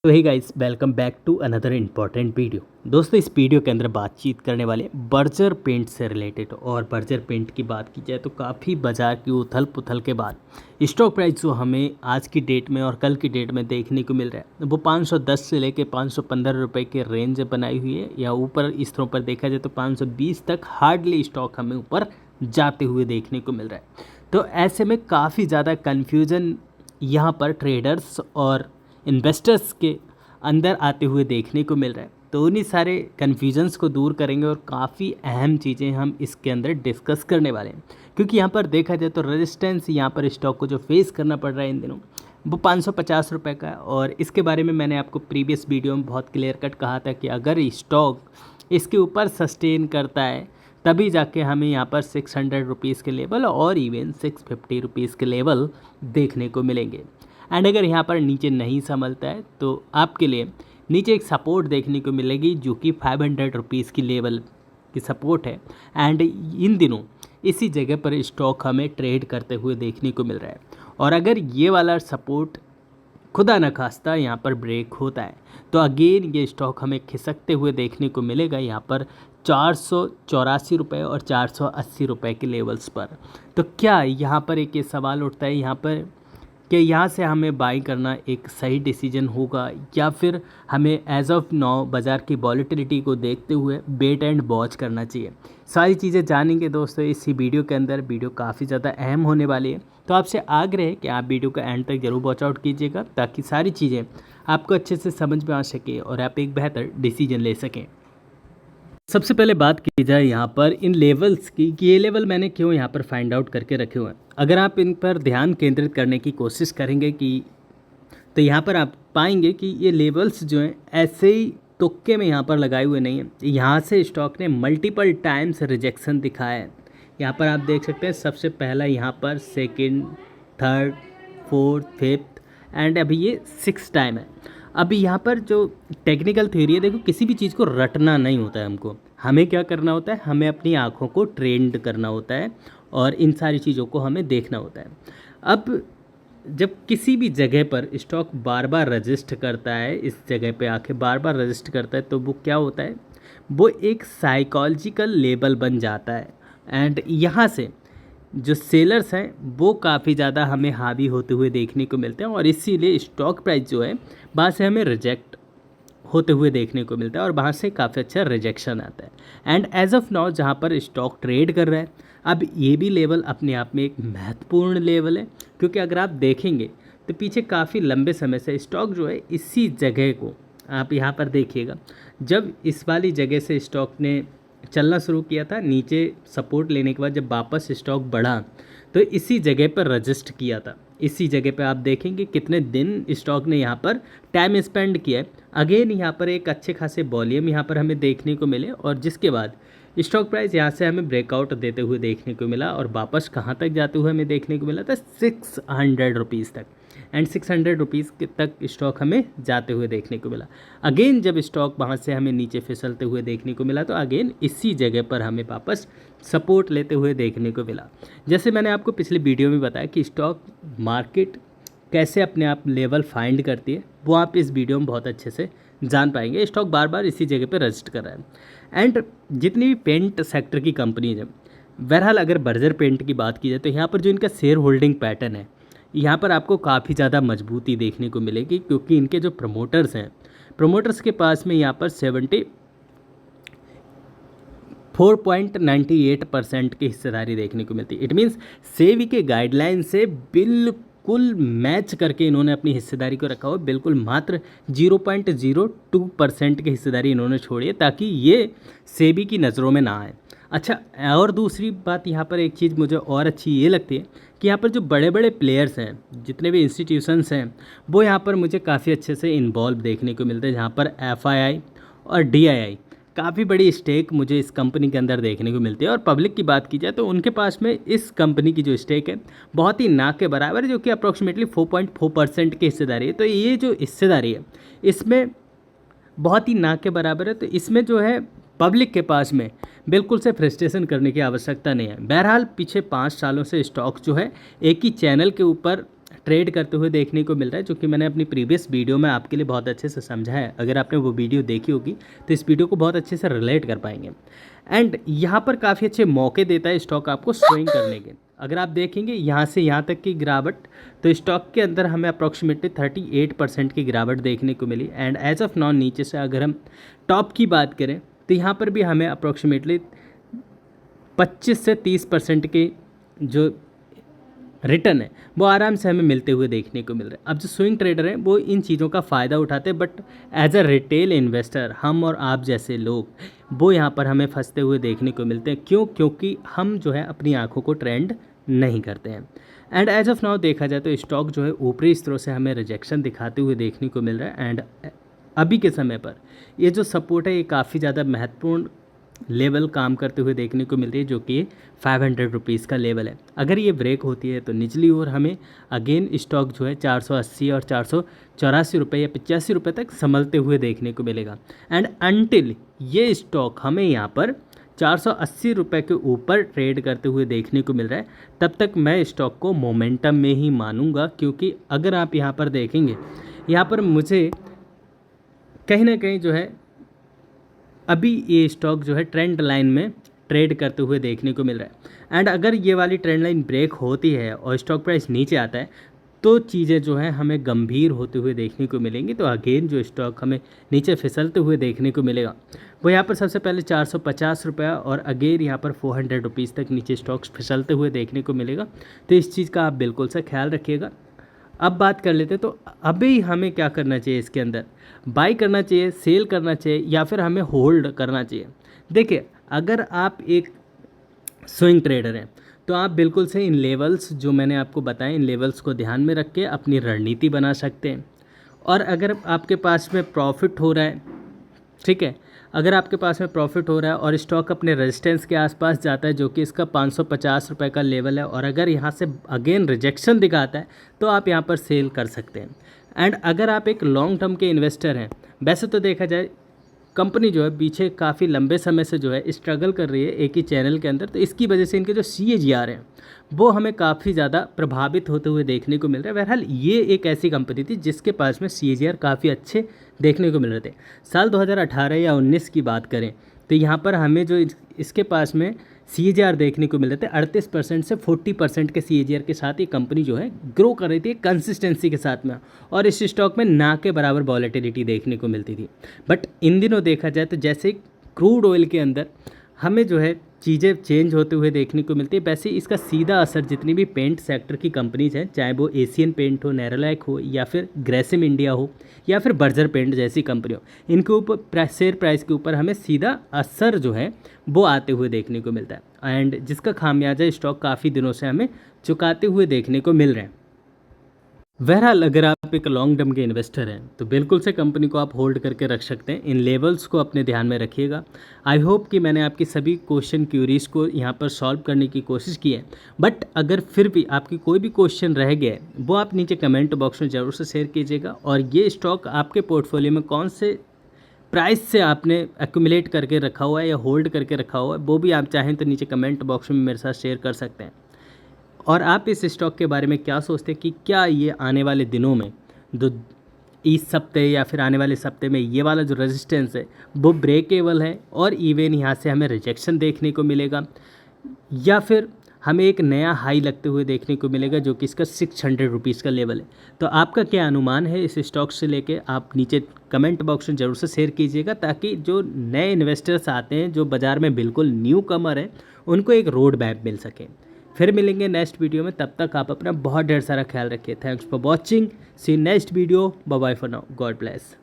तो hey guys, welcome back to another important video. दोस्तों, इस वीडियो के अंदर बातचीत करने वाले बर्जर पेंट से रिलेटेड। और बर्जर पेंट की बात की जाए तो काफ़ी बाज़ार की उथल पुथल के बाद स्टॉक प्राइस जो हमें आज की डेट में और कल की डेट में देखने को मिल रहा है वो 510 से लेके 515 रुपये के रेंज बनाई हुई है, या ऊपर स्तरों पर देखा जाए तो 520 तक हार्डली स्टॉक हमें ऊपर जाते हुए देखने को मिल रहा है। तो ऐसे में काफ़ी ज़्यादा कन्फ्यूज़न यहाँ पर ट्रेडर्स और इन्वेस्टर्स के अंदर आते हुए देखने को मिल रहा है। तो उन्हीं सारे कन्फ्यूजन्स को दूर करेंगे और काफ़ी अहम चीज़ें हम इसके अंदर डिस्कस करने वाले हैं, क्योंकि यहाँ पर देखा जाए तो रेजिस्टेंस यहाँ पर स्टॉक को जो फेस करना पड़ रहा है इन दिनों वो 550 रुपये का है। और इसके बारे में मैंने आपको प्रीवियस वीडियो में बहुत क्लियर कट कहा था कि अगर स्टॉक इसके ऊपर सस्टेन करता है तभी जाके हमें यहाँ पर 600 रुपीज़ के लेवल और इवन 650 रुपीज़ के लेवल देखने को मिलेंगे। एंड अगर यहाँ पर नीचे नहीं संभलता है तो आपके लिए नीचे एक सपोर्ट देखने को मिलेगी जो कि 500 रुपीज़ की लेवल की सपोर्ट है। एंड इन दिनों इसी जगह पर स्टॉक हमें ट्रेड करते हुए देखने को मिल रहा है। और अगर ये वाला सपोर्ट खुदा न खास्ता यहाँ पर ब्रेक होता है तो अगेन ये स्टॉक हमें खिसकते हुए देखने को मिलेगा यहाँ पर 484 रुपये और 480 रुपये के लेवल्स पर। तो क्या यहाँ पर एक ये सवाल उठता है यहाँ पर कि यहाँ से हमें बाई करना एक सही डिसीजन होगा, या फिर हमें एज ऑफ नाउ बाज़ार की वॉलेटिलिटी को देखते हुए वेट एंड वॉच करना चाहिए। सारी चीज़ें जानेंगे दोस्तों इसी वीडियो के अंदर। वीडियो काफ़ी ज़्यादा अहम होने वाली है, तो आपसे आग्रह है कि आप वीडियो का एंड तक जरूर वॉच आउट कीजिएगा ताकि सारी चीज़ें आपको अच्छे से समझ में आ सके और आप एक बेहतर डिसीजन ले सकें। सबसे पहले बात की जाए यहाँ पर इन लेवल्स की कि ये लेवल मैंने क्यों यहाँ पर फाइंड आउट करके रखे हुए हैं। अगर आप इन पर ध्यान केंद्रित करने की कोशिश करेंगे तो यहाँ पर आप पाएंगे कि ये लेवल्स जो हैं ऐसे ही तुक्के में यहाँ पर लगाए हुए नहीं हैं। यहाँ से स्टॉक ने मल्टीपल टाइम्स रिजेक्शन दिखाया है। यहाँ पर आप देख सकते हैं सबसे पहला यहाँ पर second, third, fourth, fifth and अभी ये 6 टाइम है। अभी यहाँ पर जो टेक्निकल थ्योरी है, देखो किसी भी चीज़ को रटना नहीं होता है। हमें क्या करना होता है, हमें अपनी आँखों को ट्रेंड करना होता है और इन सारी चीज़ों को हमें देखना होता है। अब जब किसी भी जगह पर स्टॉक बार बार रजिस्ट करता है, इस जगह पे आके बार बार रजिस्ट करता है, तो वो क्या होता है, वो एक साइकोलॉजिकल लेवल बन जाता है। एंड यहाँ से जो सेलर्स हैं वो काफ़ी ज़्यादा हमें हावी होते हुए देखने को मिलते हैं और इसीलिए स्टॉक प्राइस जो है वहाँ से हमें रिजेक्ट होते हुए देखने को मिलता है और वहाँ से काफ़ी अच्छा रिजेक्शन आता है। एंड एज ऑफ नाउ जहाँ पर स्टॉक ट्रेड कर रहा है, अब ये भी लेवल अपने आप में एक महत्वपूर्ण लेवल है, क्योंकि अगर आप देखेंगे तो पीछे काफ़ी लंबे समय से स्टॉक जो है इसी जगह को, आप यहाँ पर देखिएगा, जब इस वाली जगह से स्टॉक ने चलना शुरू किया था, नीचे सपोर्ट लेने के बाद जब वापस स्टॉक बढ़ा तो इसी जगह पर रजिस्ट किया था। इसी जगह पे आप देखेंगे कितने दिन स्टॉक ने यहाँ पर टाइम स्पेंड किया है। अगेन यहाँ पर एक अच्छे खासे वॉल्यूम यहाँ पर हमें देखने को मिले और जिसके बाद स्टॉक प्राइस यहाँ से हमें ब्रेकआउट देते हुए देखने को मिला और वापस कहाँ तक जाते हुए हमें देखने को मिला था, 600 रुपीज़ तक। एंड 600 रुपीज़ तक स्टॉक हमें जाते हुए देखने को मिला। अगेन जब स्टॉक वहाँ से हमें नीचे फिसलते हुए देखने को मिला तो अगेन इसी जगह पर हमें वापस सपोर्ट लेते हुए देखने को मिला। जैसे मैंने आपको पिछले वीडियो में बताया कि स्टॉक मार्केट कैसे अपने आप लेवल फाइंड करती है, वो आप इस वीडियो में बहुत अच्छे से जान पाएंगे। स्टॉक बार बार इसी जगह पर रजिस्ट कर रहा है। एंड जितनी भी पेंट सेक्टर की कंपनीज हैं, बहरहाल अगर बर्जर पेंट की बात की जाए तो यहाँ पर जो इनका शेयर होल्डिंग पैटर्न है, यहाँ पर आपको काफ़ी ज़्यादा मजबूती देखने को मिलेगी, क्योंकि इनके जो प्रमोटर्स हैं, प्रमोटर्स के पास में यहाँ पर 74.98% की हिस्सेदारी देखने को मिलती है। इट मीन्स सेबी के गाइडलाइन से बिल्कुल मैच करके इन्होंने अपनी हिस्सेदारी को रखा हुआ, बिल्कुल मात्र 0.02% की हिस्सेदारी इन्होंने छोड़ी है ताकि ये सेबी की नज़रों में ना आए। अच्छा, और दूसरी बात यहाँ पर एक चीज़ मुझे और अच्छी ये लगती है कि यहाँ पर जो बड़े बड़े प्लेयर्स हैं, जितने भी इंस्टीट्यूशंस हैं, वो यहाँ पर मुझे काफ़ी अच्छे से इन्वॉल्व देखने को मिलते हैं। जहाँ पर FII और DII काफ़ी बड़ी स्टेक मुझे इस कंपनी के अंदर देखने को मिलती है। और पब्लिक की बात की जाए तो उनके पास में इस कंपनी की जो स्टेक है बहुत ही ना के बराबर है, जो कि अप्रॉक्सीमेटली 4.4% की हिस्सेदारी है। तो ये जो हिस्सेदारी है इसमें बहुत ही ना के बराबर है, तो इसमें जो है पब्लिक के पास में बिल्कुल से फ्रस्ट्रेशन करने की आवश्यकता नहीं है। बहरहाल पीछे 5 सालों से स्टॉक जो है एक ही चैनल के ऊपर ट्रेड करते हुए देखने को मिल रहा है, जो कि मैंने अपनी प्रीवियस वीडियो में आपके लिए बहुत अच्छे से समझा है। अगर आपने वो वीडियो देखी होगी तो इस वीडियो को बहुत अच्छे से रिलेट कर पाएंगे। एंड यहाँ पर काफ़ी अच्छे मौके देता है स्टॉक आपको स्विंग करने के। अगर आप देखेंगे यहाँ से यहाँ तक की गिरावट, तो स्टॉक के अंदर हमें अप्रॉक्सीमेटली 38% की गिरावट देखने को मिली। एंड एज ऑफ नाउ नीचे से अगर हम टॉप की बात करें तो यहाँ पर भी हमें अप्रॉक्सीमेटली 25 से 30% के जो रिटर्न है वो आराम से हमें मिलते हुए देखने को मिल रहा है। अब जो स्विंग ट्रेडर हैं वो इन चीज़ों का फ़ायदा उठाते हैं, but as a retail investor हम और आप जैसे लोग वो यहाँ पर हमें फंसते हुए देखने को मिलते हैं। क्यों? क्योंकि हम जो है अपनी आंखों को ट्रेंड नहीं करते हैं। एंड एज ऑफ नाउ देखा जाए तो स्टॉक जो है ऊपरी स्तरों से हमें रिजेक्शन दिखाते हुए देखने को मिल रहा है। एंड अभी के समय पर ये जो सपोर्ट है ये काफ़ी ज़्यादा महत्वपूर्ण लेवल काम करते हुए देखने को मिल रही है, जो कि 500 रुपीज़ का लेवल है। अगर ये ब्रेक होती है तो निचली ओर हमें अगेन स्टॉक जो है 480 और 484 रुपये या 85 रुपये तक संभलते हुए देखने को मिलेगा। एंड अनटिल ये स्टॉक हमें यहाँ पर 480 रुपये के ऊपर ट्रेड करते हुए देखने को मिल रहा है, तब तक मैं स्टॉक को मोमेंटम में ही मानूंगा। क्योंकि अगर आप यहाँ पर देखेंगे, यहाँ पर मुझे कहीं ना कहीं जो है अभी ये स्टॉक जो है ट्रेंड लाइन में ट्रेड करते हुए देखने को मिल रहा है। एंड अगर ये वाली ट्रेंड लाइन ब्रेक होती है और स्टॉक प्राइस नीचे आता है तो चीज़ें जो है हमें गंभीर होते हुए देखने को मिलेंगी। तो अगेन जो स्टॉक हमें नीचे फिसलते हुए देखने को मिलेगा वो यहाँ पर सबसे पहले 450 रुपया और अगेन यहाँ पर 400 रुपीज़ तक नीचे स्टॉक्स फिसलते हुए देखने को मिलेगा। तो इस चीज़ का आप बिल्कुल सा ख्याल रखिएगा। अब बात कर लेते हैं तो अभी हमें क्या करना चाहिए, इसके अंदर बाई करना चाहिए, सेल करना चाहिए या फिर हमें होल्ड करना चाहिए। देखिए, अगर आप एक स्विंग ट्रेडर हैं तो आप बिल्कुल से इन लेवल्स जो मैंने आपको बताए, इन लेवल्स को ध्यान में रख के अपनी रणनीति बना सकते हैं। और अगर आपके पास में प्रॉफिट हो रहा है, ठीक है, अगर आपके पास में प्रॉफिट हो रहा है और स्टॉक अपने रेजिस्टेंस के आसपास जाता है जो कि इसका 550 रुपये का लेवल है, और अगर यहाँ से अगेन रिजेक्शन दिखाता है तो आप यहाँ पर सेल कर सकते हैं। एंड अगर आप एक लॉन्ग टर्म के इन्वेस्टर हैं, वैसे तो देखा जाए कंपनी जो है पीछे काफ़ी लंबे समय से जो है स्ट्रगल कर रही है एक ही चैनल के अंदर, तो इसकी वजह से इनके जो CAGR हैं वो हमें काफ़ी ज़्यादा प्रभावित होते हुए देखने को मिल रहा है। बहरहाल ये एक ऐसी कंपनी थी जिसके पास में CAGR काफ़ी अच्छे देखने को मिल रहे थे। साल 2018 या 19 की बात करें तो यहाँ पर हमें जो इसके पास में CAGR देखने को मिल रहे थे 38% से 40% के CAGR के साथ ये कंपनी जो है ग्रो कर रही थी कंसिस्टेंसी के साथ में, और इस स्टॉक में ना के बराबर वॉलेटिलिटी देखने को मिलती थी। बट इन दिनों देखा जाए तो जैसे क्रूड ऑयल के अंदर हमें जो है चीज़ें चेंज होते हुए देखने को मिलती है, वैसे इसका सीधा असर जितनी भी पेंट सेक्टर की कंपनीज हैं, चाहे वो एशियन पेंट हो, नेरोलैक हो, या फिर ग्रेसिम इंडिया हो, या फिर बर्जर पेंट जैसी कंपनी हो, इनके ऊपर शेयर प्राइस के ऊपर हमें सीधा असर जो है वो आते हुए देखने को मिलता है। एंड जिसका खामियाजा स्टॉक काफ़ी दिनों से हमें चुकाते हुए देखने को मिल रहे हैं। बहरहाल अगर आप एक लॉन्ग टर्म के इन्वेस्टर हैं तो बिल्कुल से कंपनी को आप होल्ड करके रख सकते हैं। इन लेवल्स को अपने ध्यान में रखिएगा। आई होप कि मैंने आपकी सभी क्वेश्चन क्यूरीज को यहाँ पर सॉल्व करने की कोशिश की है। बट अगर फिर भी आपकी कोई भी क्वेश्चन रह गया है वो आप नीचे कमेंट बॉक्स में ज़रूर से शेयर कीजिएगा। और ये स्टॉक आपके पोर्टफोलियो में कौन से प्राइस से आपने एक्यूमुलेट करके रखा हुआ है या होल्ड करके रखा हुआ है, वो भी आप चाहें तो नीचे कमेंट बॉक्स में मेरे साथ शेयर कर सकते हैं। और आप इस स्टॉक के बारे में क्या सोचते हैं कि क्या ये आने वाले दिनों में इस हफ्ते या फिर आने वाले हफ्ते में ये वाला जो रेजिस्टेंस है वो ब्रेकेबल है और इवन यहाँ से हमें रिजेक्शन देखने को मिलेगा, या फिर हमें एक नया हाई लगते हुए देखने को मिलेगा जो कि इसका 600 रुपीज़ का लेवल है। तो आपका क्या अनुमान है इस स्टॉक से लेके आप नीचे कमेंट बॉक्स में ज़रूर से शेयर कीजिएगा, ताकि जो नए इन्वेस्टर्स आते हैं जो बाज़ार में बिल्कुल न्यू कमर हैं उनको एक रोड मैप मिल सके। फिर मिलेंगे नेक्स्ट वीडियो में, तब तक आप अपना बहुत ढेर सारा ख्याल रखिए। Thanks for watching, see next video, bye bye for now, God bless.